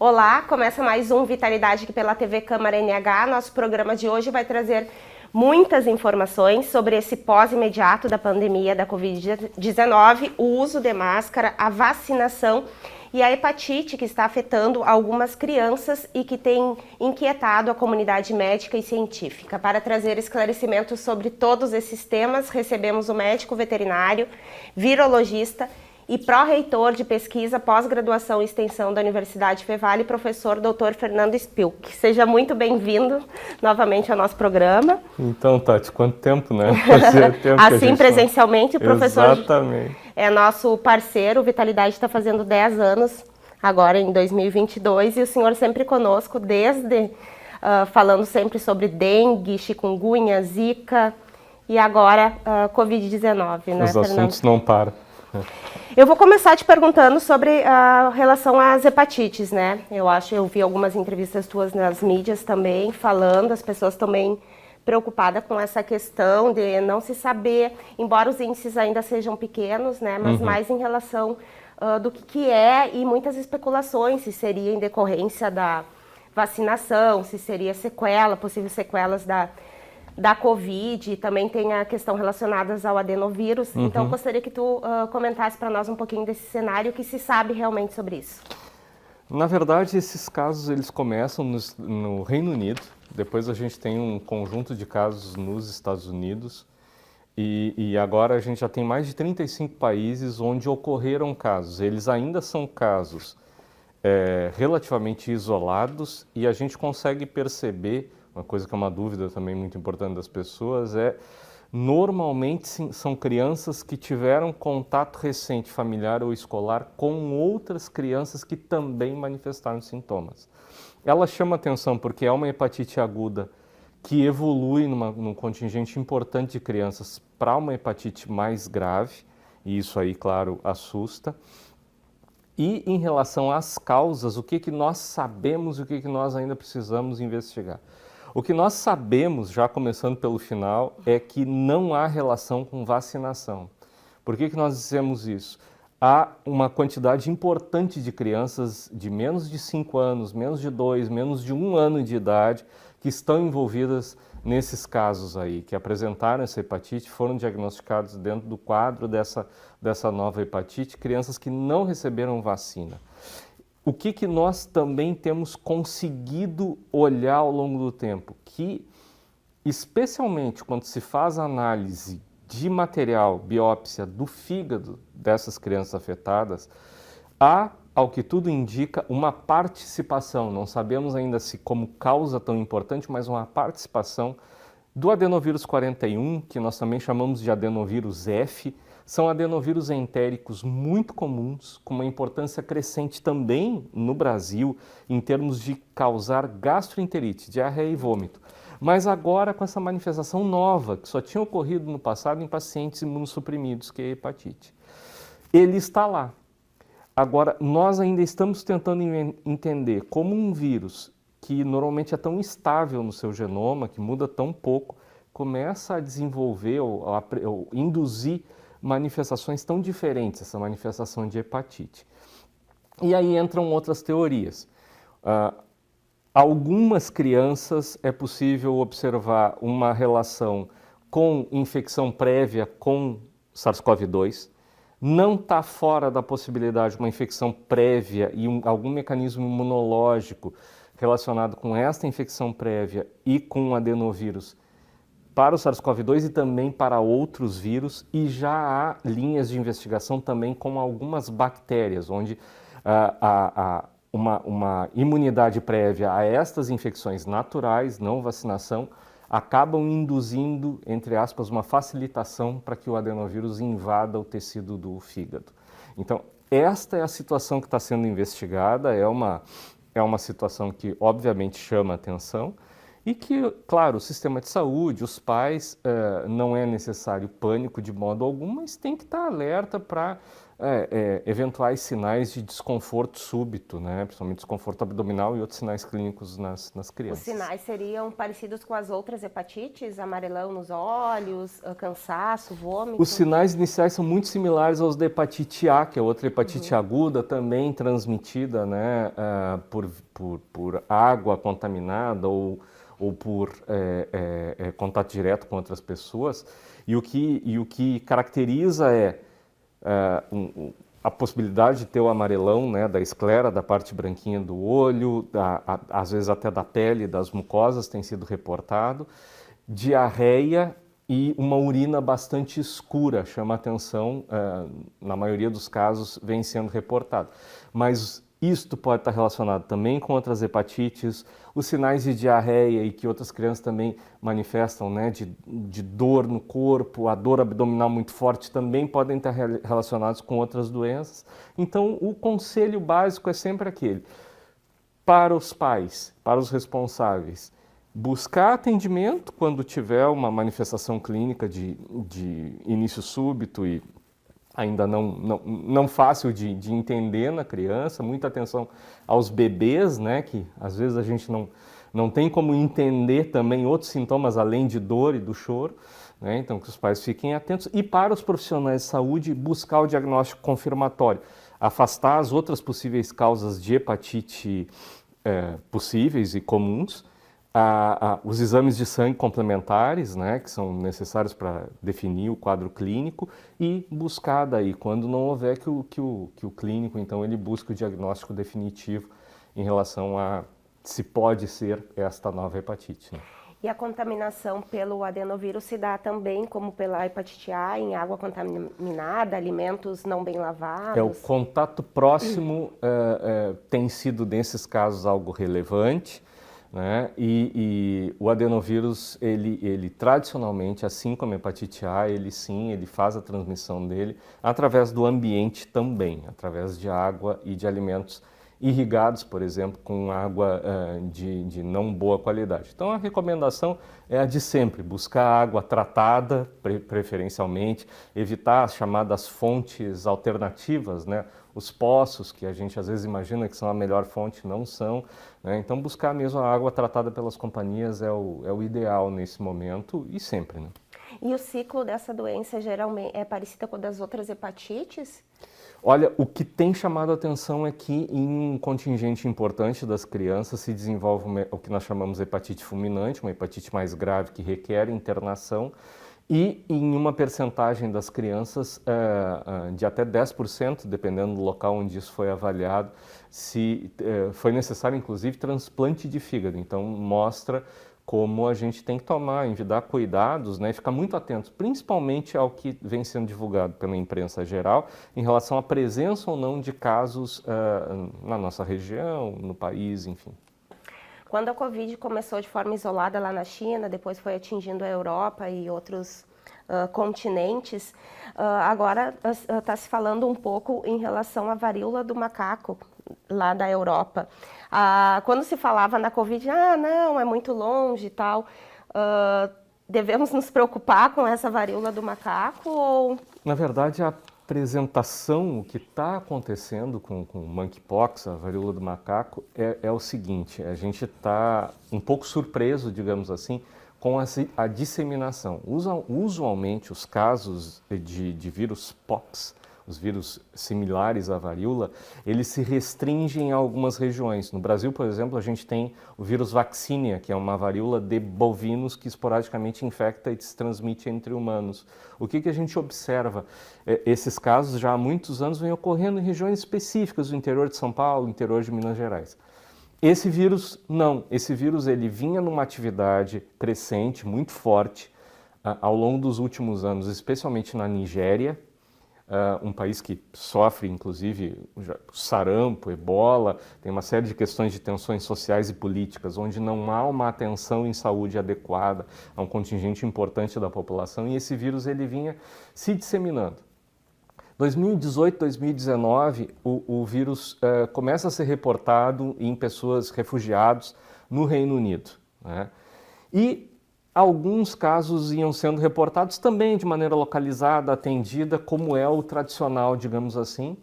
Olá, começa mais um Vitalidade aqui pela TV Câmara NH. Nosso programa de hoje vai trazer muitas informações sobre esse pós-imediato da pandemia da Covid-19, o uso de máscara, a vacinação e a hepatite que está afetando algumas crianças e que tem inquietado a comunidade médica e científica. Para trazer esclarecimentos sobre todos esses temas, recebemos o médico veterinário, virologista e pró-reitor de pesquisa, pós-graduação e extensão da Universidade Fevale, professor Dr. Fernando Spilk. Seja muito bem-vindo novamente ao nosso programa. Então, Tati, quanto tempo, né? Fazia tempo assim, presencialmente, o professor Exatamente. É nosso parceiro, o Vitalidade está fazendo 10 anos, agora em 2022, e o senhor sempre conosco, desde falando sempre sobre dengue, chikungunya, zika e agora Covid-19, né, Os assuntos não param. Eu vou começar te perguntando sobre a relação às hepatites, né? Eu vi algumas entrevistas tuas nas mídias também, falando, as pessoas também preocupadas com essa questão de não se saber, embora os índices ainda sejam pequenos, né? Mas mais em relação do que é e muitas especulações, se seria em decorrência da vacinação, se seria sequela, possíveis sequelas da Covid, também tem a questão relacionada ao adenovírus. Então, gostaria que tu comentasse para nós um pouquinho desse cenário, o que se sabe realmente sobre isso. Na verdade, esses casos eles começam no Reino Unido, depois a gente tem um conjunto de casos nos Estados Unidos e agora a gente já tem mais de 35 países onde ocorreram casos. Eles ainda são casos relativamente isolados e a gente consegue perceber. Uma coisa que é uma dúvida também muito importante das pessoas normalmente são crianças que tiveram contato recente familiar ou escolar com outras crianças que também manifestaram sintomas. Ela chama atenção porque é uma hepatite aguda que evolui num contingente importante de crianças para uma hepatite mais grave, e isso aí, claro, assusta. E em relação às causas, o que nós sabemos e o que nós ainda precisamos investigar? O que nós sabemos, já começando pelo final, é que não há relação com vacinação. Por que nós dizemos isso? Há uma quantidade importante de crianças de menos de 5 anos, menos de 2, menos de 1 ano de idade, que estão envolvidas nesses casos aí, que apresentaram essa hepatite, foram diagnosticados dentro do quadro dessa nova hepatite, crianças que não receberam vacina. O que nós também temos conseguido olhar ao longo do tempo? Que, especialmente quando se faz análise de material, biópsia do fígado dessas crianças afetadas, há, ao que tudo indica, uma participação, não sabemos ainda se como causa tão importante, mas uma participação do adenovírus 41, que nós também chamamos de adenovírus F. São adenovírus entéricos muito comuns, com uma importância crescente também no Brasil, em termos de causar gastroenterite, diarreia e vômito. Mas agora com essa manifestação nova, que só tinha ocorrido no passado em pacientes imunossuprimidos, que é a hepatite. Ele está lá. Agora, nós ainda estamos tentando entender como um vírus, que normalmente é tão instável no seu genoma, que muda tão pouco, começa a desenvolver ou induzir manifestações tão diferentes, essa manifestação de hepatite. E aí entram outras teorias. Algumas crianças é possível observar uma relação com infecção prévia com SARS-CoV-2. Não está fora da possibilidade de uma infecção prévia e algum mecanismo imunológico relacionado com esta infecção prévia e com o adenovírus para o SARS-CoV-2 e também para outros vírus, e já há linhas de investigação também com algumas bactérias, onde uma imunidade prévia a estas infecções naturais, não vacinação, acabam induzindo, entre aspas, uma facilitação para que o adenovírus invada o tecido do fígado. Então, esta é a situação que está sendo investigada, é uma situação que obviamente chama atenção, E que, claro, o sistema de saúde, os pais, não é necessário pânico de modo algum, mas tem que estar alerta para eventuais sinais de desconforto súbito, né? Principalmente desconforto abdominal e outros sinais clínicos nas crianças. Os sinais seriam parecidos com as outras hepatites? Amarelão nos olhos, cansaço, vômito? Os sinais iniciais são muito similares aos da hepatite A, que é outra hepatite aguda, também transmitida, né, por água contaminada ou por contato direto com outras pessoas. E o que caracteriza a possibilidade de ter o amarelão, né, da esclera, da parte branquinha do olho, às vezes até da pele, das mucosas, tem sido reportado. Diarreia e uma urina bastante escura, chama atenção, na maioria dos casos vem sendo reportado. Mas isto pode estar relacionado também com outras hepatites, os sinais de diarreia e que outras crianças também manifestam, né, de dor no corpo, a dor abdominal muito forte também podem estar relacionados com outras doenças. Então, o conselho básico é sempre aquele: para os pais, para os responsáveis, buscar atendimento quando tiver uma manifestação clínica de início súbito e ainda não fácil de entender na criança, muita atenção aos bebês, né, que às vezes a gente não tem como entender também outros sintomas além de dor e do choro, né, então que os pais fiquem atentos. E para os profissionais de saúde, buscar o diagnóstico confirmatório, afastar as outras possíveis causas de hepatite possíveis e comuns, os exames de sangue complementares, né, que são necessários para definir o quadro clínico, e buscar daí, quando não houver, que o clínico, então, ele busca o diagnóstico definitivo em relação a se pode ser esta nova hepatite. Né? E a contaminação pelo adenovírus se dá também, como pela hepatite A, em água contaminada, alimentos não bem lavados? O contato próximo tem sido, nesses casos, algo relevante. Né? E o adenovírus, ele tradicionalmente, assim como a hepatite A, ele faz a transmissão dele através do ambiente também, através de água e de alimentos irrigados, por exemplo, com água de não boa qualidade. Então a recomendação é a de sempre, buscar água tratada, preferencialmente, evitar as chamadas fontes alternativas, né? Os poços, que a gente às vezes imagina que são a melhor fonte, não são. Né? Então buscar mesmo a água tratada pelas companhias é o ideal nesse momento e sempre. Né? E o ciclo dessa doença geralmente é parecido com o das outras hepatites? Olha, o que tem chamado a atenção é que em um contingente importante das crianças se desenvolve o que nós chamamos de hepatite fulminante, uma hepatite mais grave que requer internação, e em uma percentagem das crianças de até 10%, dependendo do local onde isso foi avaliado, foi necessário inclusive transplante de fígado. Então mostra como a gente tem que tomar, envidar cuidados, né, e ficar muito atento, principalmente ao que vem sendo divulgado pela imprensa geral em relação à presença ou não de casos na nossa região, no país, enfim. Quando a Covid começou de forma isolada lá na China, depois foi atingindo a Europa e outros continentes, agora está se falando um pouco em relação à varíola do macaco lá da Europa. Quando se falava na Covid, não, é muito longe e tal, devemos nos preocupar com essa varíola do macaco? Ou... Na verdade, a apresentação, o que está acontecendo com o monkeypox, a varíola do macaco, é o seguinte: a gente está um pouco surpreso, digamos assim, com a disseminação. Usualmente, os casos de vírus pox, os vírus similares à varíola, eles se restringem a algumas regiões. No Brasil, por exemplo, a gente tem o vírus vaccinia, que é uma varíola de bovinos que esporadicamente infecta e se transmite entre humanos. O que a gente observa? Esses casos já há muitos anos vêm ocorrendo em regiões específicas do interior de São Paulo, interior de Minas Gerais. Esse vírus, não. Esse vírus ele vinha numa atividade crescente, muito forte, ao longo dos últimos anos, especialmente na Nigéria, um país que sofre, inclusive, sarampo, ebola, tem uma série de questões de tensões sociais e políticas, onde não há uma atenção em saúde adequada a um contingente importante da população, e esse vírus ele vinha se disseminando. 2018, 2019, o vírus começa a ser reportado em pessoas refugiados no Reino Unido, né? E alguns casos iam sendo reportados também de maneira localizada, atendida, como é o tradicional, digamos assim.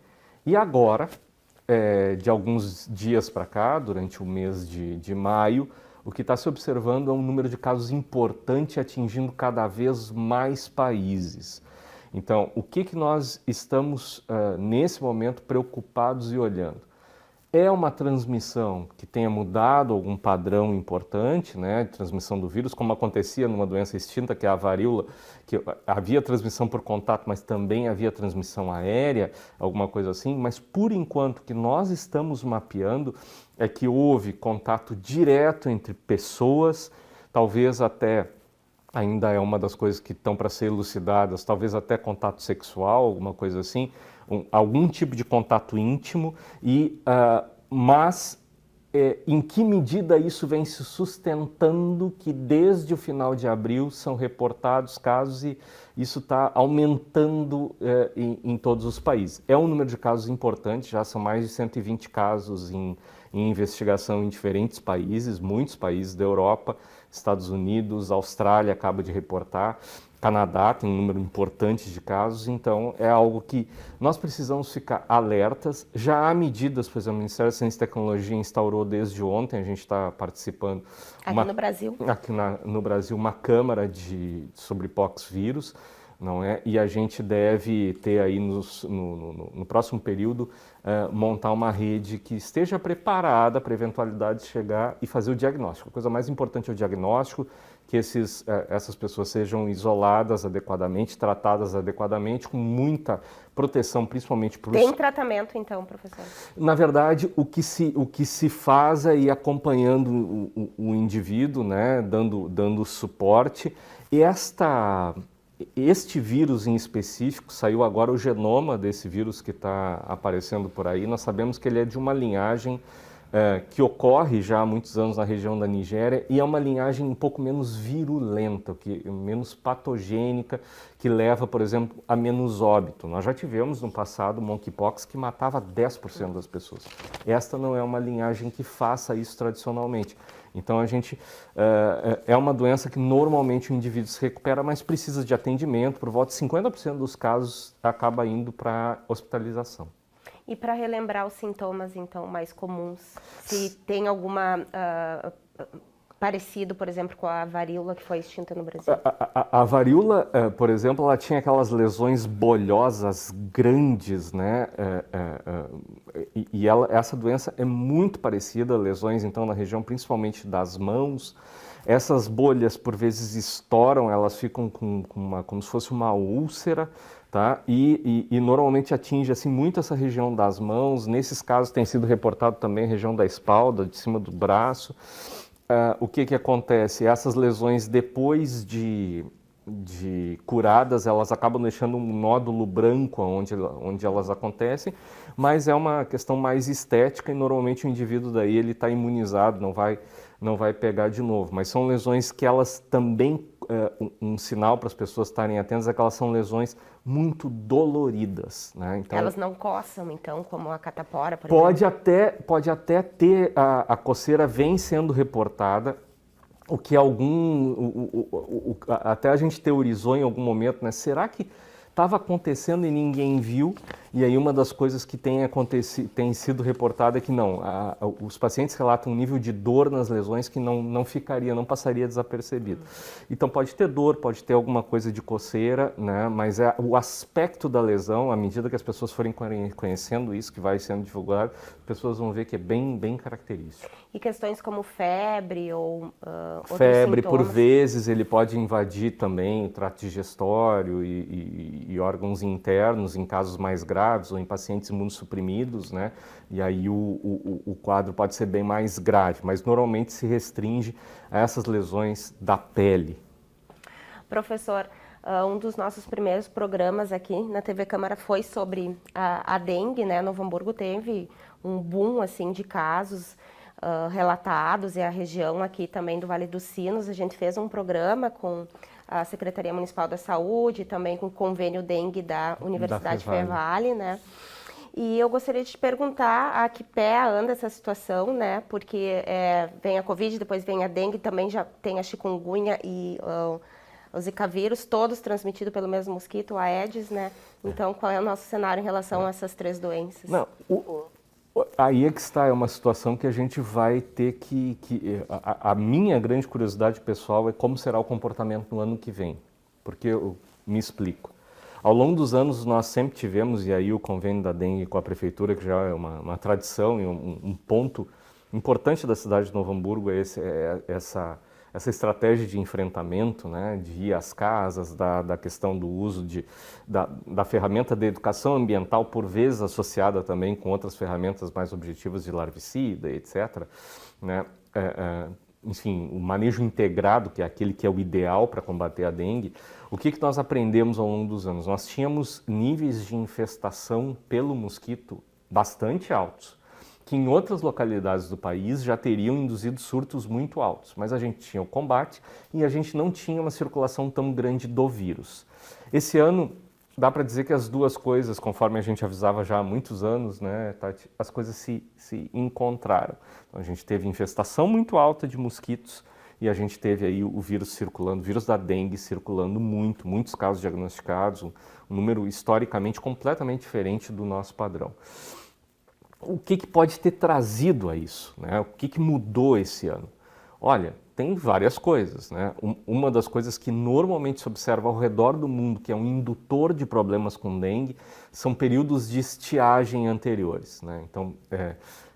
E agora, de alguns dias para cá, durante o mês de maio, o que está se observando é um número de casos importante atingindo cada vez mais países. Então, o que nós estamos, nesse momento, preocupados e olhando? É uma transmissão que tenha mudado algum padrão importante, né, de transmissão do vírus, como acontecia numa doença extinta, que é a varíola, que havia transmissão por contato, mas também havia transmissão aérea, alguma coisa assim, mas por enquanto o que nós estamos mapeando é que houve contato direto entre pessoas, talvez até, ainda é uma das coisas que estão para ser elucidadas, talvez até contato sexual, alguma coisa assim, algum tipo de contato íntimo, mas em que medida isso vem se sustentando, que desde o final de abril são reportados casos e isso está aumentando em todos os países. É um número de casos importante, já são mais de 120 casos em investigação em diferentes países, muitos países da Europa, Estados Unidos, Austrália acaba de reportar, Canadá tem um número importante de casos, então é algo que nós precisamos ficar alertas. Já há medidas, por exemplo, o Ministério da Ciência e Tecnologia instaurou desde ontem, a gente está participando... Aqui no Brasil. Aqui no Brasil, uma câmara sobre poxvírus, não é? E a gente deve ter aí no próximo período montar uma rede que esteja preparada para a eventualidade de chegar e fazer o diagnóstico. A coisa mais importante é o diagnóstico, que essas pessoas sejam isoladas adequadamente, tratadas adequadamente, com muita proteção, principalmente para os... Tem tratamento, então, professor? Na verdade, o que se faz é ir acompanhando o indivíduo, né, dando suporte. E este vírus em específico, saiu agora o genoma desse vírus que está aparecendo por aí. Nós sabemos que ele é de uma linhagem que ocorre já há muitos anos na região da Nigéria e é uma linhagem um pouco menos virulenta, menos patogênica, que leva, por exemplo, a menos óbito. Nós já tivemos no passado monkeypox que matava 10% das pessoas. Esta não é uma linhagem que faça isso tradicionalmente. Então é uma doença que normalmente o indivíduo se recupera, mas precisa de atendimento. Por volta de 50% dos casos acaba indo para hospitalização. E para relembrar os sintomas, então, mais comuns, se tem alguma parecido, por exemplo, com a varíola que foi extinta no Brasil? A varíola, por exemplo, ela tinha aquelas lesões bolhosas grandes, né? Essa doença é muito parecida, lesões, então, na região principalmente das mãos. Essas bolhas, por vezes, estouram, elas ficam como se fosse uma úlcera, tá? E normalmente atinge assim, muito essa região das mãos. Nesses casos tem sido reportado também a região da espalda, de cima do braço. O que acontece? Essas lesões, depois de curadas, elas acabam deixando um nódulo branco onde elas acontecem, mas é uma questão mais estética e normalmente o indivíduo daí ele está imunizado, não vai pegar de novo. Mas são lesões que elas também, um sinal para as pessoas estarem atentas é que elas são lesões muito doloridas, né? Então, elas não coçam, então, como a catapora, por exemplo? Pode até ter, a coceira vem sendo reportada, o que até a gente teorizou em algum momento, né? Será que estava acontecendo e ninguém viu? E aí uma das coisas que tem sido reportada é que não, os pacientes relatam um nível de dor nas lesões que não passaria desapercebido. Então pode ter dor, pode ter alguma coisa de coceira, né? Mas o aspecto da lesão, à medida que as pessoas forem conhecendo isso, que vai sendo divulgado, as pessoas vão ver que é bem, bem característico. E questões como febre ou outros febre, sintomas? Por vezes, ele pode invadir também o trato digestório e órgãos internos em casos mais graves ou em pacientes imunossuprimidos, né? E aí o quadro pode ser bem mais grave, mas normalmente se restringe a essas lesões da pele. Professor, um dos nossos primeiros programas aqui na TV Câmara foi sobre a dengue, né? Novo Hamburgo teve um boom assim, de casos relatados, e a região aqui também do Vale dos Sinos. A gente fez um programa com a Secretaria Municipal da Saúde, também com o convênio dengue da Universidade Fevale, né? E eu gostaria de te perguntar a que pé anda essa situação, né? Porque vem a Covid, depois vem a dengue, também já tem a chikungunya e o Zika vírus, todos transmitidos pelo mesmo mosquito, o Aedes, né? Então, qual é o nosso cenário em relação a essas 3 doenças? Não, aí é que está, é uma situação que a gente vai ter a minha grande curiosidade pessoal é como será o comportamento no ano que vem, porque eu me explico. Ao longo dos anos nós sempre tivemos, e aí o convênio da dengue com a prefeitura, que já é uma tradição e um ponto importante da cidade de Novo Hamburgo, essa estratégia de enfrentamento, né, de ir às casas, da questão do uso da ferramenta de educação ambiental, por vezes associada também com outras ferramentas mais objetivas de larvicida, etc., né, enfim, o manejo integrado, que é aquele que é o ideal para combater a dengue. O que nós aprendemos ao longo dos anos? Nós tínhamos níveis de infestação pelo mosquito bastante altos, que em outras localidades do país já teriam induzido surtos muito altos, mas a gente tinha o combate e a gente não tinha uma circulação tão grande do vírus. Esse ano, dá para dizer que as duas coisas, conforme a gente avisava já há muitos anos, né, Tati, as coisas se encontraram. Então, a gente teve infestação muito alta de mosquitos e a gente teve aí o vírus circulando, o vírus da dengue circulando muitos casos diagnosticados, um número historicamente completamente diferente do nosso padrão. O que pode ter trazido a isso, né? O que mudou esse ano? Olha, tem várias coisas, né? Uma das coisas que normalmente se observa ao redor do mundo, que é um indutor de problemas com dengue, são períodos de estiagem anteriores, né? Então,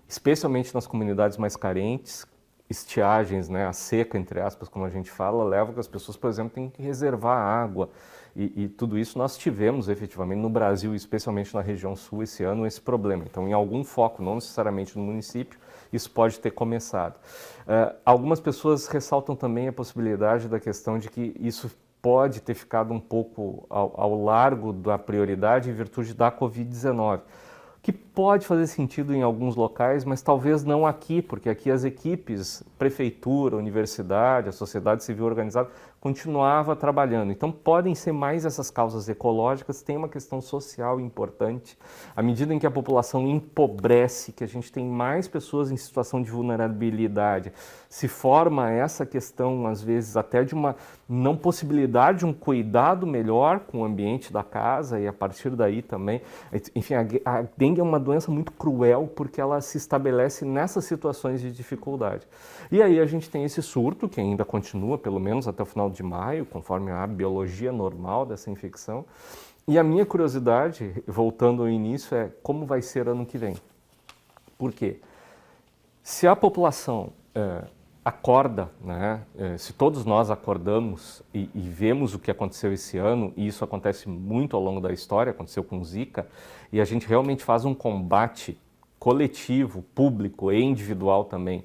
especialmente nas comunidades mais carentes, estiagens, né, a seca, entre aspas, como a gente fala, leva que as pessoas, por exemplo, têm que reservar água. E tudo isso nós tivemos efetivamente no Brasil, especialmente na região sul esse ano, esse problema. Então, em algum foco, não necessariamente no município, isso pode ter começado. Algumas pessoas ressaltam também a possibilidade da questão de que isso pode ter ficado um pouco ao largo da prioridade em virtude da Covid-19. Que pode fazer sentido em alguns locais, mas talvez não aqui, porque aqui as equipes, prefeitura, universidade, a sociedade civil organizada, continuava trabalhando. Então podem ser mais essas causas ecológicas, tem uma questão social importante. À medida em que a população empobrece, que a gente tem mais pessoas em situação de vulnerabilidade, se forma essa questão, às vezes, até de uma não possibilidade de um cuidado melhor com o ambiente da casa e a partir daí também. Enfim, a dengue é uma doença muito cruel porque ela se estabelece nessas situações de dificuldade. E aí a gente tem esse surto, que ainda continua, pelo menos até o final de maio, conforme a biologia normal dessa infecção. E a minha curiosidade, voltando ao início, é como vai ser ano que vem. Por quê? Se a população acorda, né? Se todos nós acordamos e vemos o que aconteceu esse ano, e isso acontece muito ao longo da história, aconteceu com Zika, e a gente realmente faz um combate coletivo, público e individual também,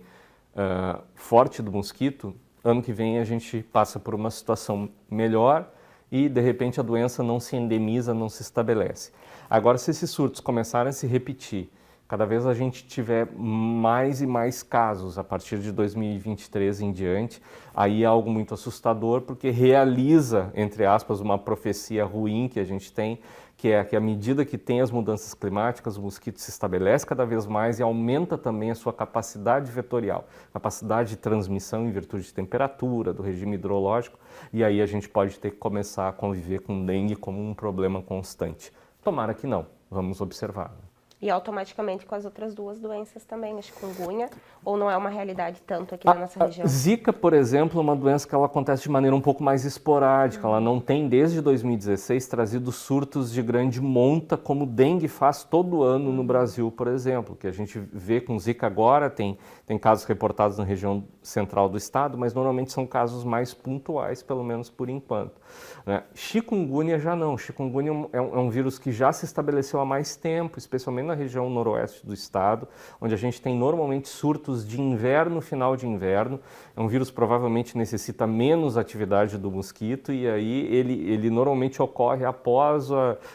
forte do mosquito, ano que vem a gente passa por uma situação melhor e de repente a doença não se endemiza, não se estabelece. Agora, se esses surtos começarem a se repetir, cada vez a gente tiver mais e mais casos a partir de 2023 em diante, aí é algo muito assustador, porque realiza, entre aspas, uma profecia ruim que a gente tem, que é que à medida que tem as mudanças climáticas, o mosquito se estabelece cada vez mais e aumenta também a sua capacidade vetorial, capacidade de transmissão em virtude de temperatura, do regime hidrológico, e aí a gente pode ter que começar a conviver com dengue como um problema constante. Tomara que não, vamos observar. E automaticamente com as outras 2 doenças também, a chikungunya, ou não é uma realidade tanto aqui na nossa região? Zika, por exemplo, é uma doença que ela acontece de maneira um pouco mais esporádica. Ela não tem, desde 2016, trazido surtos de grande monta, como dengue faz todo ano no Brasil, por exemplo. Que a gente vê com Zika agora, tem casos reportados na região central do estado, mas normalmente são casos mais pontuais, pelo menos por enquanto. Né? Chikungunya já não. Chikungunya é um vírus que já se estabeleceu há mais tempo, especialmente na região noroeste do estado, onde a gente tem normalmente surtos de inverno, final de inverno. É um vírus que provavelmente necessita menos atividade do mosquito e aí ele normalmente ocorre após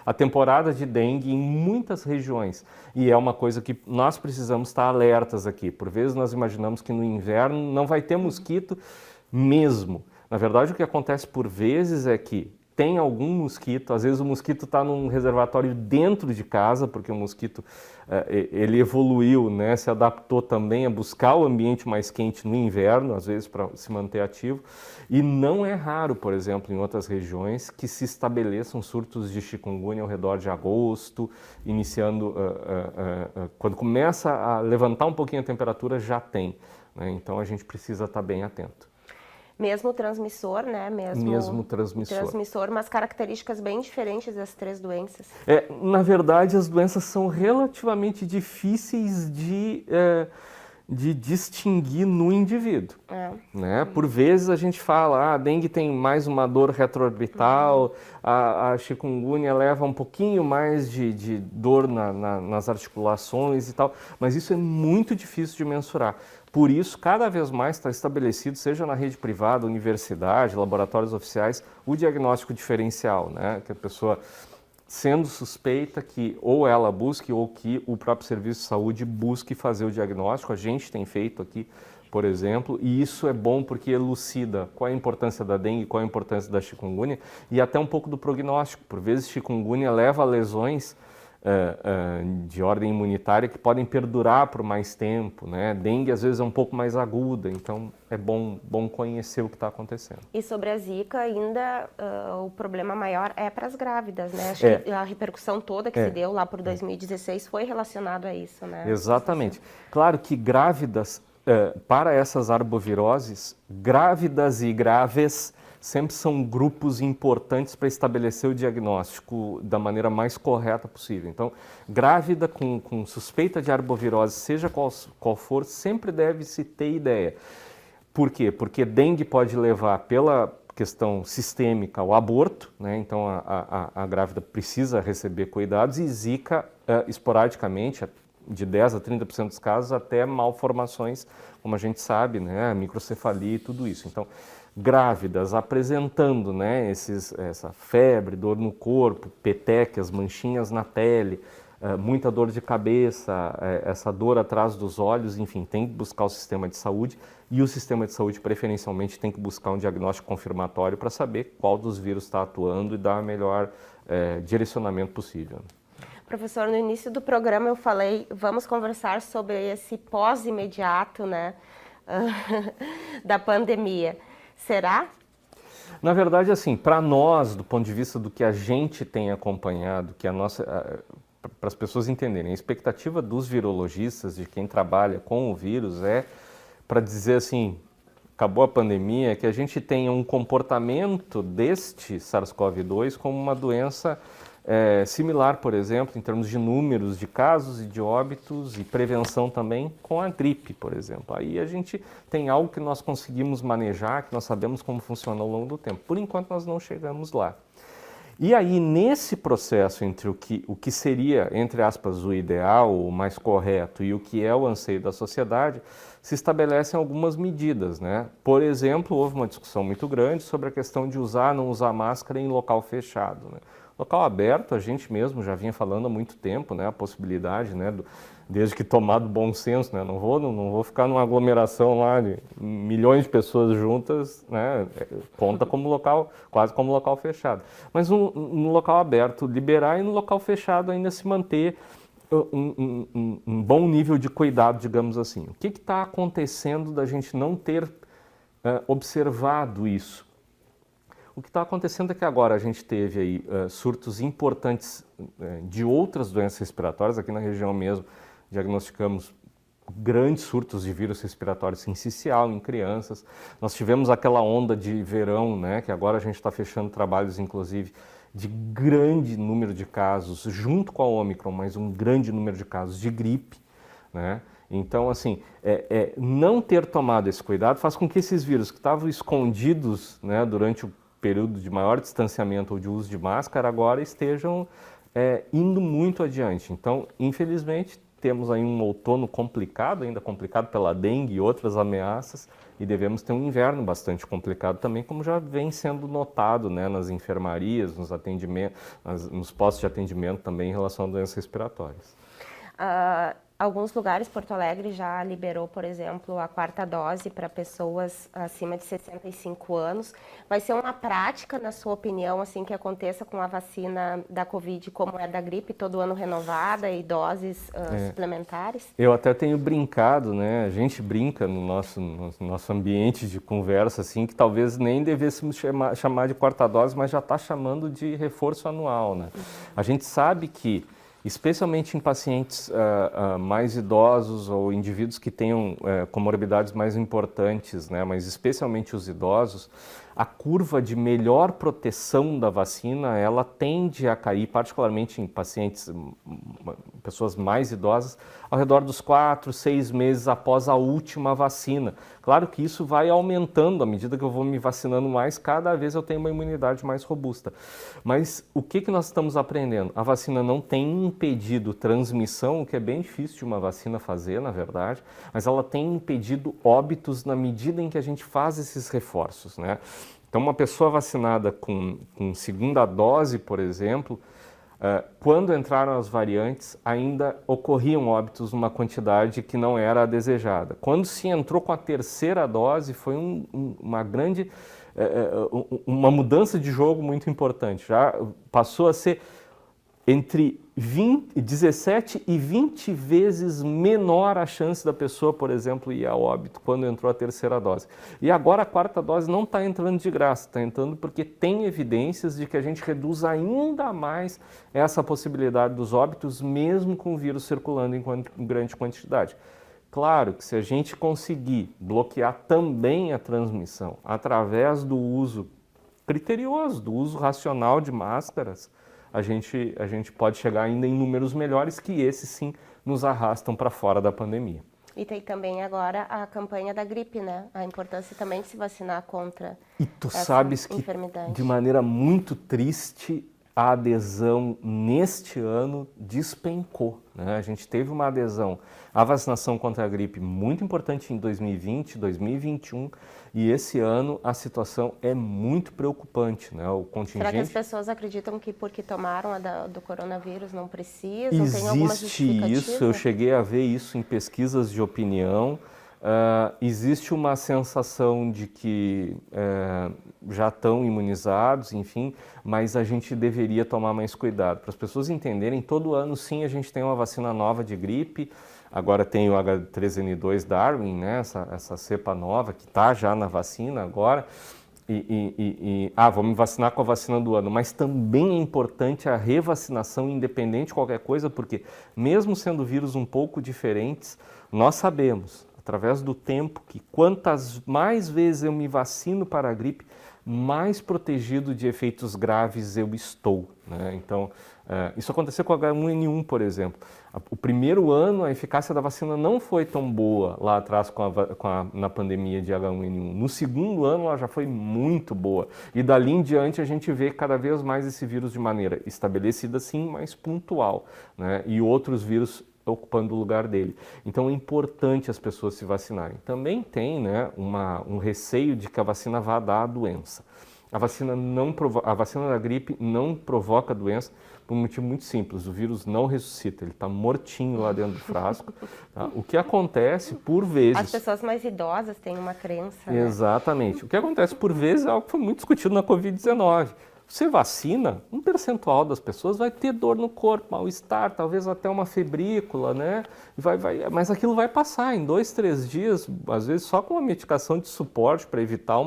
a temporada de dengue em muitas regiões. E é uma coisa que nós precisamos estar alertas aqui. Por vezes nós imaginamos que no inverno não vai ter mosquito mesmo. Na verdade, o que acontece por vezes é que tem algum mosquito, às vezes o mosquito está num reservatório dentro de casa, porque o mosquito ele evoluiu, né, se adaptou também a buscar o ambiente mais quente no inverno, às vezes para se manter ativo, e não é raro, por exemplo, em outras regiões, que se estabeleçam surtos de chikungunya ao redor de agosto, iniciando, quando começa a levantar um pouquinho a temperatura, já tem, né, então a gente precisa estar bem atento. Mesmo transmissor, né? Mesmo transmissor. Mas características bem diferentes das 3 doenças. Na verdade, as doenças são relativamente difíceis de distinguir no indivíduo. Né? Por vezes a gente fala, a dengue tem mais uma dor retroorbital, a chikungunya leva um pouquinho mais de dor nas articulações e tal, mas isso é muito difícil de mensurar. Por isso, cada vez mais está estabelecido, seja na rede privada, universidade, laboratórios oficiais, o diagnóstico diferencial, né? Que a pessoa, sendo suspeita, que ou ela busque ou que o próprio serviço de saúde busque fazer o diagnóstico. A gente tem feito aqui, por exemplo, e isso é bom porque elucida qual é a importância da dengue, qual é a importância da chikungunya e até um pouco do prognóstico. Por vezes, chikungunya leva a lesões de ordem imunitária que podem perdurar por mais tempo, né? Dengue às vezes é um pouco mais aguda, então é bom conhecer o que está acontecendo. E sobre a Zika ainda, o problema maior é para as grávidas, né? Acho que a repercussão toda que se deu lá por 2016 foi relacionada a isso, né? Exatamente. Claro que grávidas, para essas arboviroses, grávidas e graves sempre são grupos importantes para estabelecer o diagnóstico da maneira mais correta possível. Então, grávida com suspeita de arbovirose, seja qual for, sempre deve-se ter ideia. Por quê? Porque dengue pode levar, pela questão sistêmica, ao aborto, né? Então a grávida precisa receber cuidados, e Zika, esporadicamente, de 10 a 30% dos casos, até malformações, como a gente sabe, né? Microcefalia e tudo isso. Então, grávidas apresentando, né, essa febre, dor no corpo, petequias, manchinhas na pele, muita dor de cabeça, essa dor atrás dos olhos, enfim, tem que buscar o sistema de saúde, e o sistema de saúde preferencialmente tem que buscar um diagnóstico confirmatório para saber qual dos vírus está atuando e dar o melhor direcionamento possível. Professor, no início do programa eu falei, vamos conversar sobre esse pós-imediato, né, da pandemia. Será? Na verdade, assim, para nós, do ponto de vista do que a gente tem acompanhado, que para as pessoas entenderem, a expectativa dos virologistas, de quem trabalha com o vírus, para dizer assim, acabou a pandemia, que a gente tenha um comportamento deste SARS-CoV-2 como uma doença similar, por exemplo, em termos de números de casos e de óbitos e prevenção também com a gripe, por exemplo. Aí a gente tem algo que nós conseguimos manejar, que nós sabemos como funciona ao longo do tempo. Por enquanto nós não chegamos lá. E aí, nesse processo entre o que seria, entre aspas, o ideal, o mais correto, e o que é o anseio da sociedade, se estabelecem algumas medidas, né? Por exemplo, houve uma discussão muito grande sobre a questão de usar ou não usar máscara em local fechado, né? Local aberto, a gente mesmo já vinha falando há muito tempo, né, a possibilidade, né, desde que tomado bom senso, né, não vou ficar numa aglomeração lá de milhões de pessoas juntas, né, conta como local, quase como local fechado. Mas no local aberto liberar, e no local fechado ainda se manter um bom nível de cuidado, digamos assim. O que está acontecendo da gente não ter observado isso? O que está acontecendo é que agora a gente teve aí surtos importantes de outras doenças respiratórias. Aqui na região mesmo diagnosticamos grandes surtos de vírus respiratório sincicial em crianças. Nós tivemos aquela onda de verão, né, que agora a gente está fechando trabalhos, inclusive, de grande número de casos, junto com a Ômicron, mas um grande número de casos de gripe, né? Então, assim, não ter tomado esse cuidado faz com que esses vírus que estavam escondidos, né, durante o período de maior distanciamento ou de uso de máscara, agora estejam indo muito adiante. Então, infelizmente, temos aí um outono complicado, ainda complicado pela dengue e outras ameaças, e devemos ter um inverno bastante complicado também, como já vem sendo notado, né, nas enfermarias, nos atendimentos, nos postos de atendimento também em relação a doenças respiratórias. Alguns lugares, Porto Alegre já liberou, por exemplo, a 4ª dose para pessoas acima de 65 anos. Vai ser uma prática, na sua opinião, assim, que aconteça com a vacina da Covid, como é da gripe, todo ano renovada e doses suplementares? Eu até tenho brincado, né? A gente brinca no nosso ambiente de conversa, assim, que talvez nem devêssemos chamar de 4ª dose, mas já está chamando de reforço anual, né? A gente sabe que, especialmente em pacientes mais idosos ou indivíduos que tenham comorbidades mais importantes, né, mas especialmente os idosos, a curva de melhor proteção da vacina, ela tende a cair, particularmente em pacientes, pessoas mais idosas, ao redor dos 4, 6 meses após a última vacina. Claro que isso vai aumentando à medida que eu vou me vacinando mais, cada vez eu tenho uma imunidade mais robusta. Mas o que nós estamos aprendendo? A vacina não tem impedido transmissão, o que é bem difícil de uma vacina fazer, na verdade, mas ela tem impedido óbitos na medida em que a gente faz esses reforços, né? Então, uma pessoa vacinada com segunda dose, por exemplo, quando entraram as variantes, ainda ocorriam óbitos numa quantidade que não era a desejada. Quando se entrou com a 3ª dose, foi uma grande, uma mudança de jogo muito importante. Já passou a ser entre 17 e 20 vezes menor a chance da pessoa, por exemplo, ir a óbito quando entrou a 3ª dose. E agora a 4ª dose não está entrando de graça, está entrando porque tem evidências de que a gente reduz ainda mais essa possibilidade dos óbitos, mesmo com o vírus circulando em grande quantidade. Claro que se a gente conseguir bloquear também a transmissão através do uso criterioso, do uso racional de máscaras, a gente pode chegar ainda em números melhores que esses sim nos arrastam para fora da pandemia. E tem também agora a campanha da gripe, né? A importância também de se vacinar contra E tu essa sabes que, enfermidade. de maneira muito triste, a adesão neste ano despencou, né? A gente teve uma adesão à vacinação contra a gripe muito importante em 2020, 2021, e esse ano a situação é muito preocupante, né? O contingente... Será que as pessoas acreditam que porque tomaram a do coronavírus não precisam? Tem alguma justificativa? Existe isso, eu cheguei a ver isso em pesquisas de opinião. Existe uma sensação de que já estão imunizados, enfim, mas a gente deveria tomar mais cuidado. Para as pessoas entenderem, todo ano sim a gente tem uma vacina nova de gripe, agora tem o H3N2 Darwin, né, essa cepa nova que está já na vacina agora, vamos me vacinar com a vacina do ano, mas também é importante a revacinação independente de qualquer coisa, porque mesmo sendo vírus um pouco diferentes, nós sabemos, através do tempo, que quantas mais vezes eu me vacino para a gripe, mais protegido de efeitos graves eu estou, né? Então, isso aconteceu com o H1N1, por exemplo. O primeiro ano, a eficácia da vacina não foi tão boa lá atrás na pandemia de H1N1. No segundo ano, ela já foi muito boa. E dali em diante, a gente vê cada vez mais esse vírus de maneira estabelecida, sim, mas pontual, né? E outros vírus ocupando o lugar dele. Então é importante as pessoas se vacinarem. Também tem, né, um receio de que a vacina vá dar a doença. A vacina da gripe não provoca doença por um motivo muito simples. O vírus não ressuscita, ele está mortinho lá dentro do frasco. Tá? O que acontece por vezes... As pessoas mais idosas têm uma crença, né? Exatamente. O que acontece por vezes é algo que foi muito discutido na Covid-19. Você vacina, um percentual das pessoas vai ter dor no corpo, mal-estar, talvez até uma febrícula, né? Mas aquilo vai passar em 2, 3 dias, às vezes só com uma medicação de suporte para evitar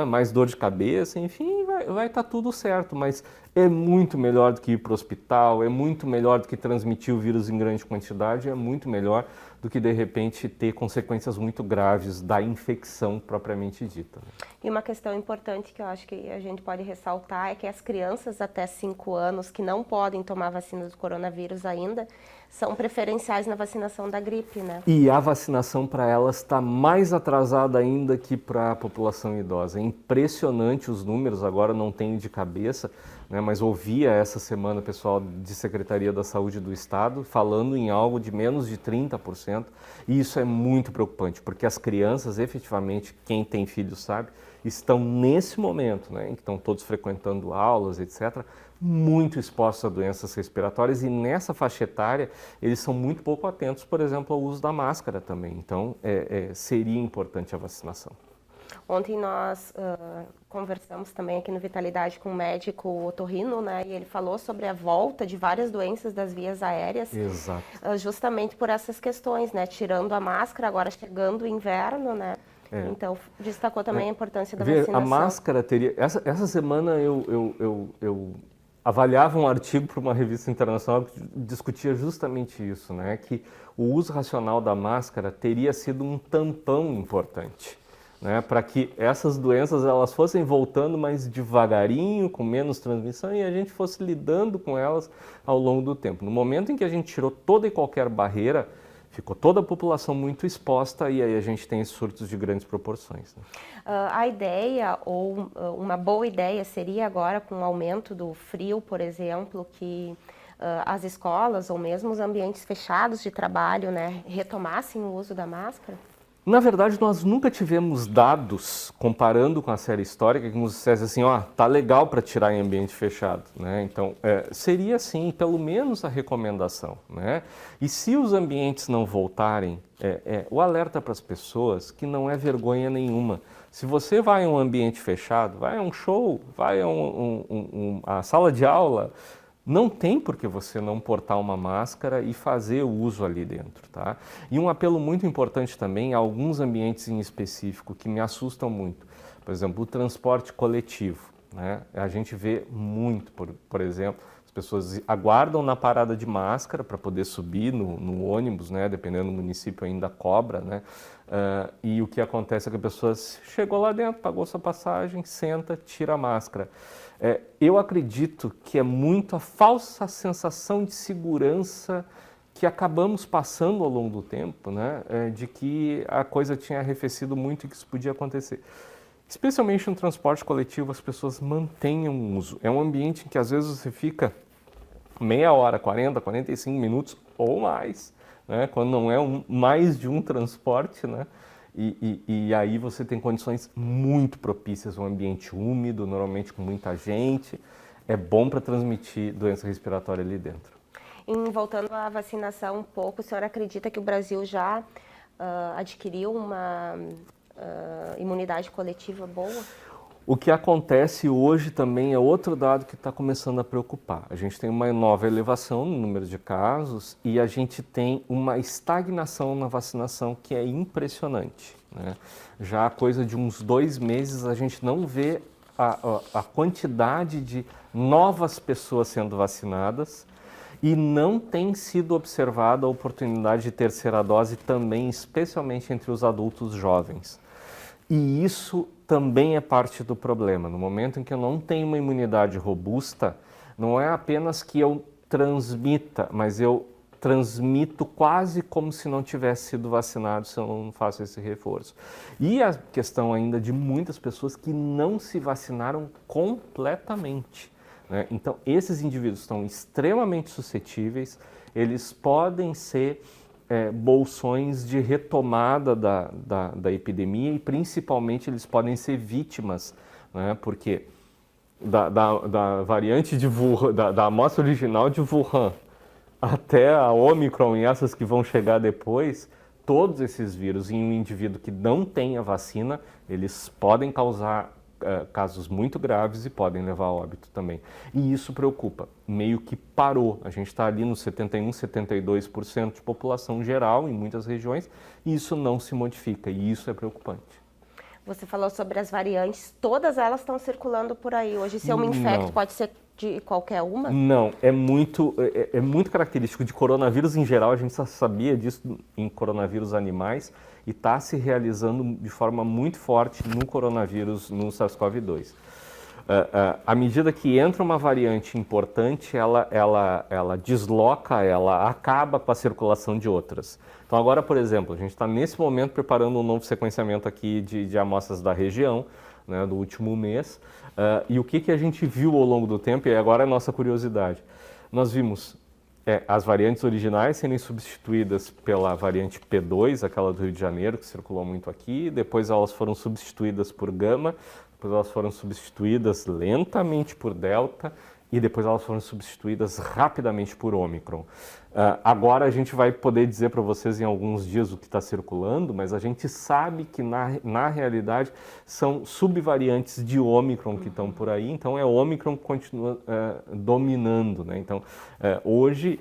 mais dor de cabeça, enfim, vai estar tudo certo. Mas é muito melhor do que ir para o hospital, é muito melhor do que transmitir o vírus em grande quantidade, é muito melhor do que, de repente, ter consequências muito graves da infecção propriamente dita. E uma questão importante que eu acho que a gente pode ressaltar é que as crianças até 5 anos que não podem tomar vacina do coronavírus ainda, são preferenciais na vacinação da gripe, né? E a vacinação para elas está mais atrasada ainda que para a população idosa. É impressionante os números, agora não tenho de cabeça, né, mas ouvia essa semana o pessoal de Secretaria da Saúde do Estado falando em algo de menos de 30%, e isso é muito preocupante, porque as crianças, efetivamente, quem tem filho sabe, estão nesse momento, né, em que estão todos frequentando aulas, etc., muito expostos a doenças respiratórias, e nessa faixa etária eles são muito pouco atentos, por exemplo, ao uso da máscara também. Então, seria importante a vacinação. Ontem nós conversamos também aqui no Vitalidade com um médico otorrino, né? E ele falou sobre a volta de várias doenças das vias aéreas. Exato. Justamente por essas questões, né? Tirando a máscara, agora chegando o inverno, né? Então, destacou também a importância da vacinação. A máscara teria... Essa semana eu avaliava um artigo para uma revista internacional que discutia justamente isso, né? Que o uso racional da máscara teria sido um tampão importante, né, para que essas doenças elas fossem voltando mais devagarinho, com menos transmissão, e a gente fosse lidando com elas ao longo do tempo. No momento em que a gente tirou toda e qualquer barreira, ficou toda a população muito exposta, e aí a gente tem surtos de grandes proporções, né? A ideia, ou uma boa ideia, seria agora, com o aumento do frio, por exemplo, que as escolas ou mesmo os ambientes fechados de trabalho, né, retomassem o uso da máscara? Na verdade, nós nunca tivemos dados, comparando com a série histórica, que nos dissesse assim, ó, tá legal para tirar em ambiente fechado, né? Então, seria sim, pelo menos a recomendação, né? E se os ambientes não voltarem, o alerta para as pessoas que não é vergonha nenhuma. Se você vai a um ambiente fechado, vai a um show, vai a a sala de aula, não tem por que você não portar uma máscara e fazer o uso ali dentro, tá? E um apelo muito importante também a alguns ambientes em específico que me assustam muito. Por exemplo, o transporte coletivo, né? A gente vê muito, por exemplo, as pessoas aguardam na parada de máscara para poder subir no ônibus, né? Dependendo do município ainda cobra, né? E o que acontece é que a pessoa chegou lá dentro, pagou sua passagem, senta, tira a máscara. Eu acredito que é muito a falsa sensação de segurança que acabamos passando ao longo do tempo, né? De que a coisa tinha arrefecido muito e que isso podia acontecer. Especialmente no transporte coletivo, as pessoas mantenham o uso. É um ambiente em que às vezes você fica meia hora, 40, 45 minutos ou mais, né? Quando não é mais de um transporte, né? E aí você tem condições muito propícias, um ambiente úmido, normalmente com muita gente, é bom para transmitir doença respiratória ali dentro. Voltando à vacinação um pouco, o senhor acredita que o Brasil já adquiriu uma imunidade coletiva boa? O que acontece hoje também é outro dado que está começando a preocupar. A gente tem uma nova elevação no número de casos e a gente tem uma estagnação na vacinação que é impressionante, né? Já há coisa de uns 2 meses a gente não vê a quantidade de novas pessoas sendo vacinadas e não tem sido observada a oportunidade de terceira dose também, especialmente entre os adultos jovens. E isso também é parte do problema. No momento em que eu não tenho uma imunidade robusta, não é apenas que eu transmita, mas eu transmito quase como se não tivesse sido vacinado se eu não faço esse reforço. E a questão ainda de muitas pessoas que não se vacinaram completamente, né? Então, esses indivíduos estão extremamente suscetíveis, eles podem ser bolsões de retomada da epidemia e principalmente eles podem ser vítimas, né? Porque da variante de Wuhan, da amostra original de Wuhan até a Omicron e essas que vão chegar depois, todos esses vírus em um indivíduo que não tem a vacina, eles podem causar casos muito graves e podem levar a óbito também. E isso preocupa, meio que parou. A gente está ali nos 71%, 72% de população geral em muitas regiões e isso não se modifica e isso é preocupante. Você falou sobre as variantes, todas elas estão circulando por aí. Hoje, se eu me infecto, pode ser de qualquer uma? Não, é muito característico de coronavírus em geral, a gente só sabia disso em coronavírus animais e está se realizando de forma muito forte no coronavírus, no SARS-CoV-2. À medida que entra uma variante importante, ela desloca, ela acaba com a circulação de outras. Então agora, por exemplo, a gente está nesse momento preparando um novo sequenciamento aqui de amostras da região, né, do último mês, e o que a gente viu ao longo do tempo, e agora é a nossa curiosidade. Nós vimos As variantes originais serem substituídas pela variante P2, aquela do Rio de Janeiro, que circulou muito aqui, depois elas foram substituídas por Gama, depois elas foram substituídas lentamente por Delta e depois elas foram substituídas rapidamente por Ômicron. Agora a gente vai poder dizer para vocês em alguns dias o que está circulando, mas a gente sabe que na realidade são subvariantes de Ômicron que estão por aí, então é Ômicron que continua dominando, né? Então, hoje,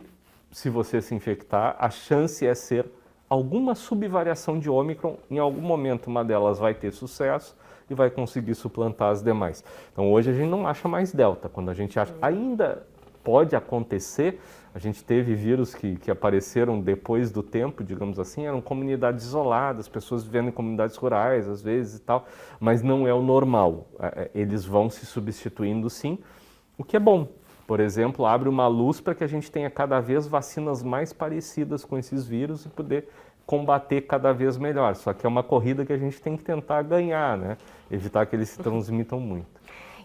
se você se infectar, a chance é ser alguma subvariação de Ômicron, em algum momento uma delas vai ter sucesso e vai conseguir suplantar as demais. Então hoje a gente não acha mais Delta, quando a gente acha, ainda pode acontecer, a gente teve vírus que apareceram depois do tempo, digamos assim, eram comunidades isoladas, pessoas vivendo em comunidades rurais às vezes e tal, mas não é o normal, eles vão se substituindo sim, o que é bom. Por exemplo, abre uma luz para que a gente tenha cada vez vacinas mais parecidas com esses vírus e poder combater cada vez melhor. Só que é uma corrida que a gente tem que tentar ganhar, né? Evitar que eles se transmitam muito.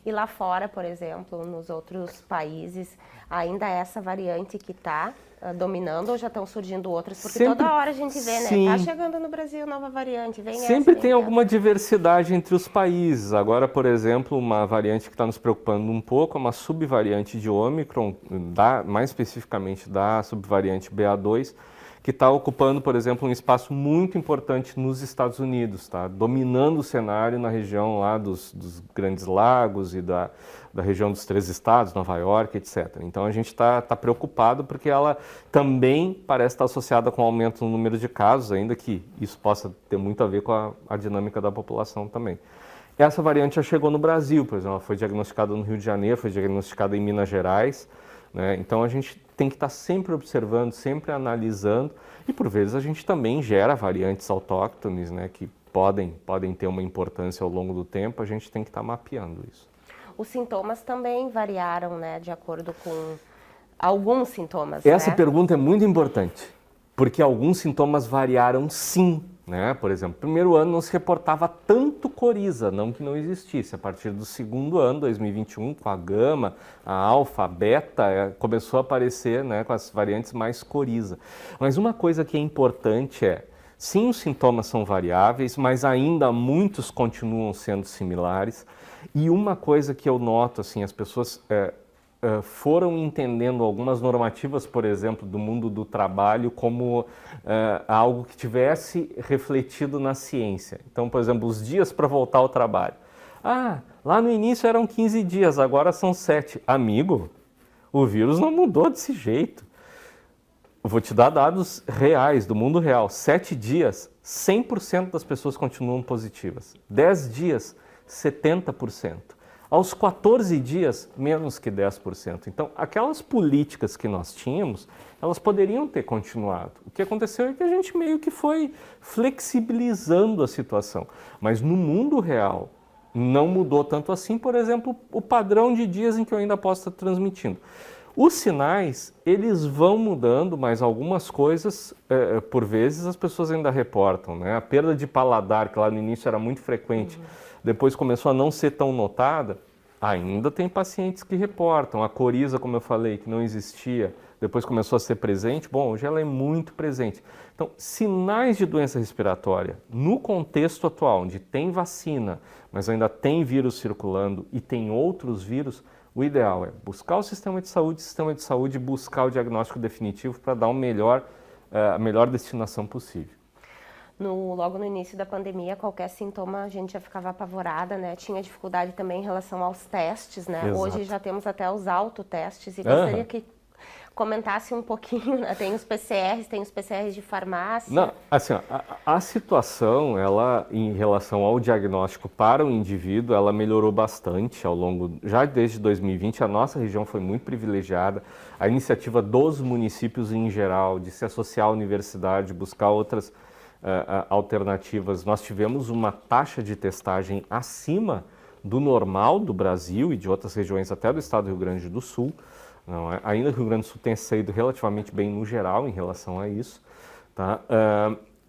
E lá fora, por exemplo, nos outros países, ainda é essa variante que está dominando ou já estão surgindo outras? Porque toda hora a gente vê, sim, né? Tá chegando no Brasil nova variante, vem sempre essa, tem alguma diversidade entre os países. Agora, por exemplo, uma variante que está nos preocupando um pouco é uma subvariante de Ômicron, mais especificamente da subvariante BA2, que está ocupando, por exemplo, um espaço muito importante nos Estados Unidos, tá? Dominando o cenário na região lá dos Grandes Lagos e da região dos 3 estados, Nova York, etc. Então a gente está preocupado porque ela também parece estar associada com o aumento no número de casos, ainda que isso possa ter muito a ver com a dinâmica da população também. Essa variante já chegou no Brasil, por exemplo, ela foi diagnosticada no Rio de Janeiro, foi diagnosticada em Minas Gerais, né? Então a gente tem que estar sempre observando, sempre analisando e por vezes a gente também gera variantes autóctones, né, que podem ter uma importância ao longo do tempo, a gente tem que estar mapeando isso. Os sintomas também variaram, né, de acordo com alguns sintomas, Essa né? pergunta é muito importante, porque alguns sintomas variaram sim. Né? Por exemplo, no primeiro ano não se reportava tanto coriza, não que não existisse. A partir do segundo ano, 2021, com a gama, a alfa, a beta, começou a aparecer, né, com as variantes mais coriza. Mas uma coisa que é importante sim, os sintomas são variáveis, mas ainda muitos continuam sendo similares. E uma coisa que eu noto, assim, as pessoas foram entendendo algumas normativas, por exemplo, do mundo do trabalho como algo que tivesse refletido na ciência. Então, por exemplo, os dias para voltar ao trabalho. Lá no início eram 15 dias, agora são 7. Amigo, o vírus não mudou desse jeito. Vou te dar dados reais, do mundo real. 7 dias, 100% das pessoas continuam positivas. 10 dias, 70%. Aos 14 dias, menos que 10%. Então, aquelas políticas que nós tínhamos, elas poderiam ter continuado. O que aconteceu é que a gente meio que foi flexibilizando a situação. Mas no mundo real, não mudou tanto assim, por exemplo, o padrão de dias em que eu ainda posso estar transmitindo. Os sinais, eles vão mudando, mas algumas coisas, por vezes, as pessoas ainda reportam, né? A perda de paladar, que lá no início era muito frequente, depois começou a não ser tão notada, ainda tem pacientes que reportam. A coriza, como eu falei, que não existia, depois começou a ser presente, bom, hoje ela é muito presente. Então, sinais de doença respiratória, no contexto atual, onde tem vacina, mas ainda tem vírus circulando e tem outros vírus, o ideal é buscar o sistema de saúde buscar o diagnóstico definitivo para dar a melhor destinação possível. Logo no início da pandemia, qualquer sintoma a gente já ficava apavorada, né? Tinha dificuldade também em relação aos testes, né? Exato. Hoje já temos até os autotestes e gostaria que comentasse um pouquinho, né? Tem os PCRs de farmácia. Não, assim, a situação, ela, em relação ao diagnóstico para o indivíduo, ela melhorou bastante ao longo, já desde 2020, a nossa região foi muito privilegiada, a iniciativa dos municípios em geral, de se associar à universidade, buscar outras alternativas. Nós tivemos uma taxa de testagem acima do normal do Brasil e de outras regiões, até do estado do Rio Grande do Sul. Não é? Ainda que o Rio Grande do Sul tenha saído relativamente bem no geral em relação a isso. Tá?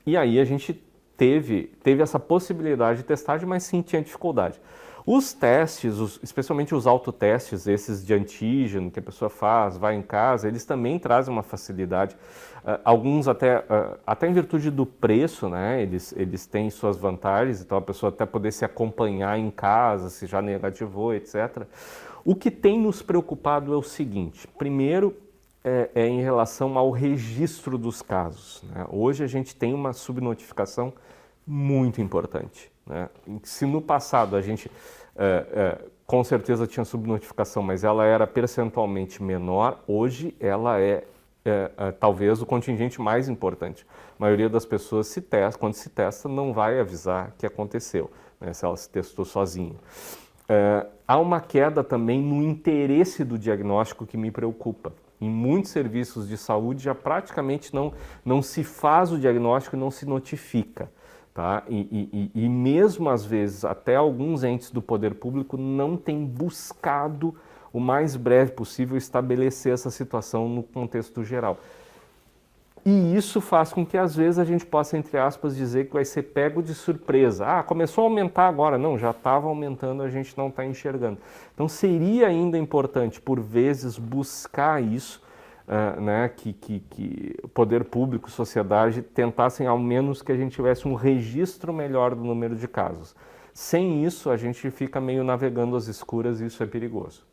E aí a gente teve essa possibilidade de testagem, mas sim tinha dificuldade. Os testes, especialmente os autotestes, esses de antígeno que a pessoa faz, vai em casa, eles também trazem uma facilidade. Alguns até em virtude do preço, né? Eles têm suas vantagens, então a pessoa até poder se acompanhar em casa, se já negativou, etc. O que tem nos preocupado é o seguinte: primeiro, é em relação ao registro dos casos, né? Hoje a gente tem uma subnotificação muito importante, né? Se no passado a gente com certeza tinha subnotificação, mas ela era percentualmente menor, hoje ela é talvez o contingente mais importante. A maioria das pessoas quando se testa, não vai avisar que aconteceu, né, se ela se testou sozinha. Há uma queda também no interesse do diagnóstico que me preocupa. Em muitos serviços de saúde já praticamente não se faz o diagnóstico e não se notifica. Tá? E mesmo às vezes, até alguns entes do poder público não têm buscado o mais breve possível estabelecer essa situação no contexto geral. E isso faz com que às vezes a gente possa, entre aspas, dizer que vai ser pego de surpresa. Ah, começou a aumentar agora. Não, já estava aumentando, a gente não está enxergando. Então seria ainda importante, por vezes, buscar isso, né, que o poder público, sociedade, tentassem ao menos que a gente tivesse um registro melhor do número de casos. Sem isso, a gente fica meio navegando às escuras e isso é perigoso.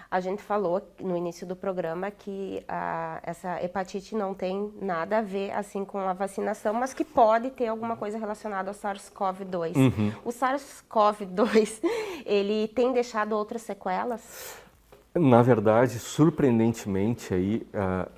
A gente falou no início do programa que essa hepatite não tem nada a ver assim com a vacinação, mas que pode ter alguma coisa relacionada ao SARS-CoV-2. Uhum. O SARS-CoV-2, ele tem deixado outras sequelas? Na verdade, surpreendentemente,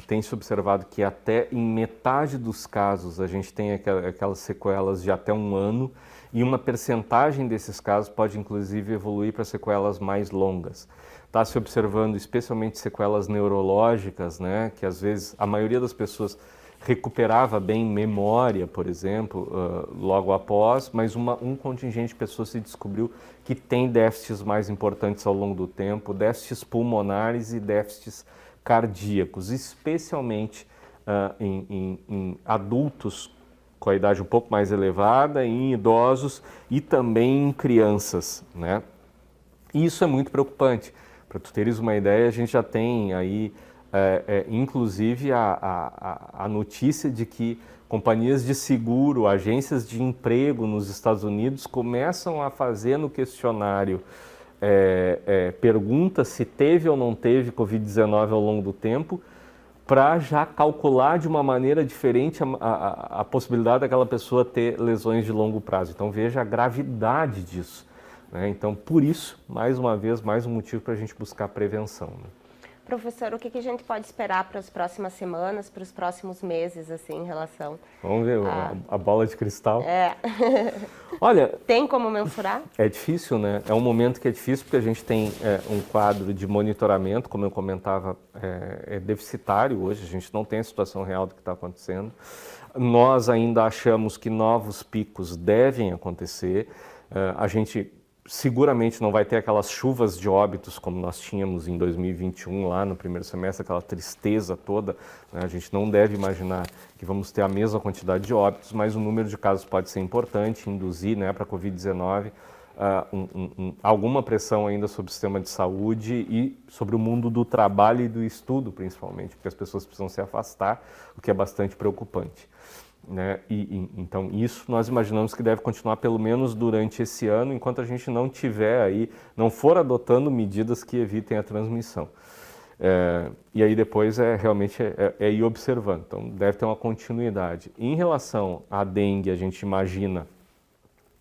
tem-se observado que até em metade dos casos a gente tem aquelas sequelas de até 1 ano e uma percentagem desses casos pode inclusive evoluir para sequelas mais longas. Está se observando especialmente sequelas neurológicas, né, que às vezes a maioria das pessoas recuperava bem memória, por exemplo, logo após, mas um contingente de pessoas se descobriu que tem déficits mais importantes ao longo do tempo, déficits pulmonares e déficits cardíacos, especialmente em adultos com a idade um pouco mais elevada, em idosos e também em crianças, né? E isso é muito preocupante. Para tu teres uma ideia, a gente já tem aí inclusive a notícia de que companhias de seguro, agências de emprego nos Estados Unidos começam a fazer no questionário perguntas se teve ou não teve Covid-19 ao longo do tempo, para já calcular de uma maneira diferente a possibilidade daquela pessoa ter lesões de longo prazo. Então veja a gravidade disso, né? Então, por isso, mais uma vez, mais um motivo para a gente buscar prevenção, né? Professor, o que a gente pode esperar para as próximas semanas, para os próximos meses, assim, em relação... Vamos ver, a bola de cristal. Olha... Tem como mensurar? É difícil, né? É um momento que é difícil porque a gente tem um quadro de monitoramento, como eu comentava, é deficitário hoje, a gente não tem a situação real do que está acontecendo. Nós ainda achamos que novos picos devem acontecer. A gente... seguramente não vai ter aquelas chuvas de óbitos como nós tínhamos em 2021, lá no primeiro semestre, aquela tristeza toda, né? A gente não deve imaginar que vamos ter a mesma quantidade de óbitos, mas o número de casos pode ser importante, induzir, né, para a Covid-19 alguma pressão ainda sobre o sistema de saúde e sobre o mundo do trabalho e do estudo, principalmente, porque as pessoas precisam se afastar, o que é bastante preocupante, né? Então isso nós imaginamos que deve continuar pelo menos durante esse ano, enquanto a gente não tiver aí, não for adotando medidas que evitem a transmissão. E aí depois realmente ir observando, então deve ter uma continuidade. Em relação à dengue, a gente imagina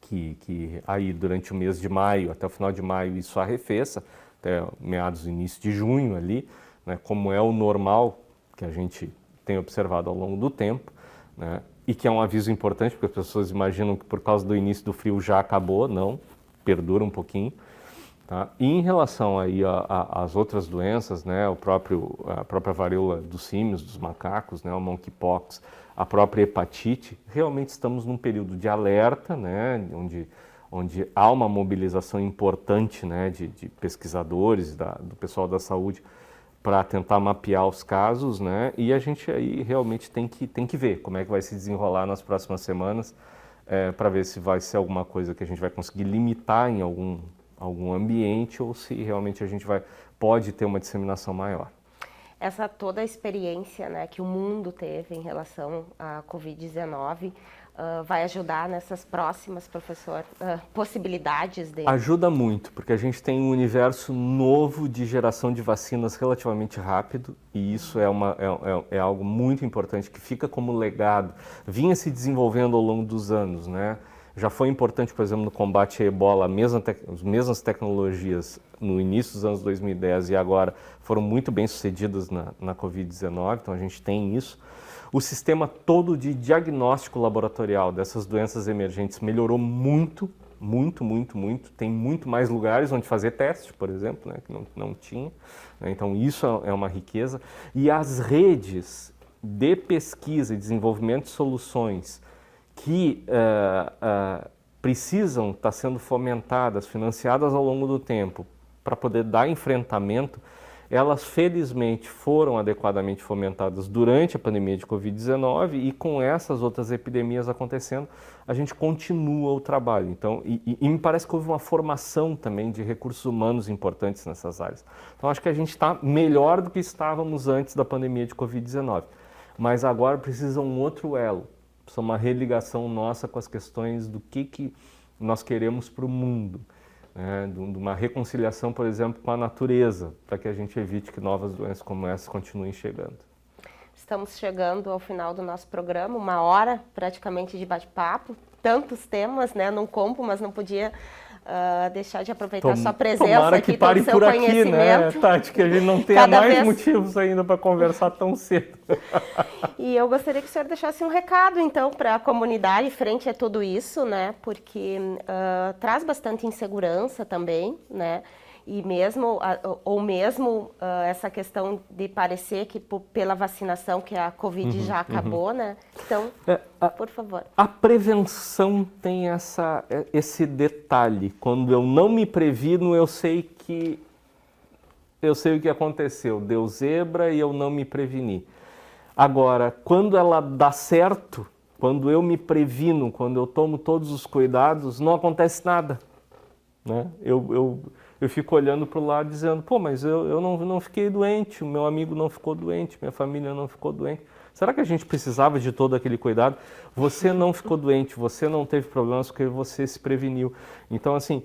que aí durante o mês de maio, até o final de maio, isso arrefeça, até meados do início de junho ali, né, como é o normal que a gente tem observado ao longo do tempo, né? E que é um aviso importante, porque as pessoas imaginam que por causa do início do frio já acabou, não, perdura um pouquinho. Tá? E em relação aí às outras doenças, né, a própria varíola dos símios, dos macacos, né, o monkeypox, a própria hepatite, realmente estamos num período de alerta, né, onde há uma mobilização importante, né, de pesquisadores, do pessoal da saúde, para tentar mapear os casos, né? E a gente aí realmente tem que ver como é que vai se desenrolar nas próximas semanas, para ver se vai ser alguma coisa que a gente vai conseguir limitar em algum ambiente ou se realmente a gente pode ter uma disseminação maior. Essa toda a experiência, né, que o mundo teve em relação à Covid-19 vai ajudar nessas próximas, professor, possibilidades dele? Ajuda muito, porque a gente tem um universo novo de geração de vacinas relativamente rápido e isso é algo muito importante que fica como legado. Vinha se desenvolvendo ao longo dos anos, né? Já foi importante, por exemplo, no combate à ebola, as mesmas tecnologias no início dos anos 2010 e agora foram muito bem sucedidas na Covid-19, então a gente tem isso. O sistema todo de diagnóstico laboratorial dessas doenças emergentes melhorou muito. Tem muito mais lugares onde fazer teste, por exemplo, né, que não tinha. Então isso é uma riqueza. E as redes de pesquisa e desenvolvimento de soluções que precisam estar sendo fomentadas, financiadas ao longo do tempo para poder dar enfrentamento, elas felizmente foram adequadamente fomentadas durante a pandemia de Covid-19 e com essas outras epidemias acontecendo, a gente continua o trabalho. Então, e me parece que houve uma formação também de recursos humanos importantes nessas áreas. Então, acho que a gente está melhor do que estávamos antes da pandemia de Covid-19. Mas agora precisa um outro elo, precisa uma religação nossa com as questões do que nós queremos para o mundo. De uma reconciliação, por exemplo, com a natureza, para que a gente evite que novas doenças como essa continuem chegando. Estamos chegando ao final do nosso programa, 1 hora praticamente de bate-papo, tantos temas, né? Não compro, mas não podia deixar de aproveitar a sua presença aqui, todo o seu conhecimento. Né, Tati, que a gente não tenha mais motivos ainda para conversar tão cedo. E eu gostaria que o senhor deixasse um recado, então, para a comunidade frente a tudo isso, né? Porque traz bastante insegurança também, né? E mesmo essa questão de parecer que pela vacinação que a Covid já acabou, né? Então, por favor. A prevenção tem esse detalhe. Quando eu não me previno, eu sei o que aconteceu. Deu zebra e eu não me preveni. Agora, quando ela dá certo, quando eu me previno, quando eu tomo todos os cuidados, não acontece nada, né? Eu fico olhando para o lado dizendo, pô, mas eu não fiquei doente, o meu amigo não ficou doente, minha família não ficou doente. Será que a gente precisava de todo aquele cuidado? Você não ficou doente, você não teve problemas porque você se preveniu. Então, assim,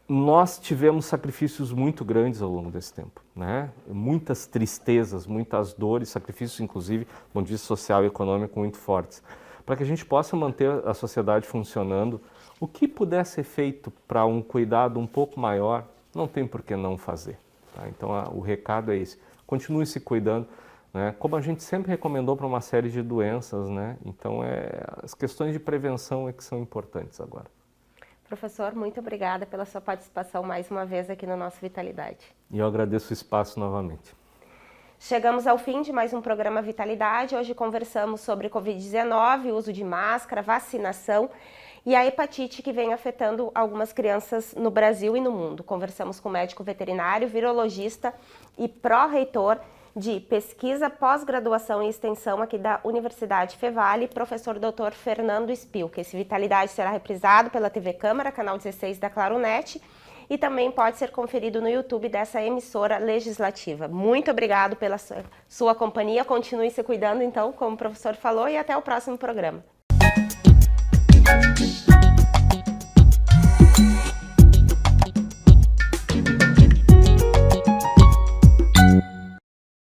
nós tivemos sacrifícios muito grandes ao longo desse tempo, né? Muitas tristezas, muitas dores, sacrifícios, inclusive, do ponto de vista social e econômico, muito fortes. Para que a gente possa manter a sociedade funcionando, o que puder ser feito para um cuidado um pouco maior, não tem por que não fazer. Tá? Então, o recado é esse. Continue se cuidando, né? Como a gente sempre recomendou para uma série de doenças, né? Então, as questões de prevenção é que são importantes agora. Professor, muito obrigada pela sua participação mais uma vez aqui no nosso Vitalidade. E eu agradeço o espaço novamente. Chegamos ao fim de mais um programa Vitalidade. Hoje conversamos sobre Covid-19, uso de máscara, vacinação e a hepatite que vem afetando algumas crianças no Brasil e no mundo. Conversamos com o médico veterinário, virologista e pró-reitor de pesquisa, pós-graduação e extensão aqui da Universidade Fevale, professor Dr. Fernando Spilka. Esse Vitalidade será reprisado pela TV Câmara, canal 16 da Claronet, e também pode ser conferido no YouTube dessa emissora legislativa. Muito obrigado pela sua companhia. Continue se cuidando, então, como o professor falou, e até o próximo programa.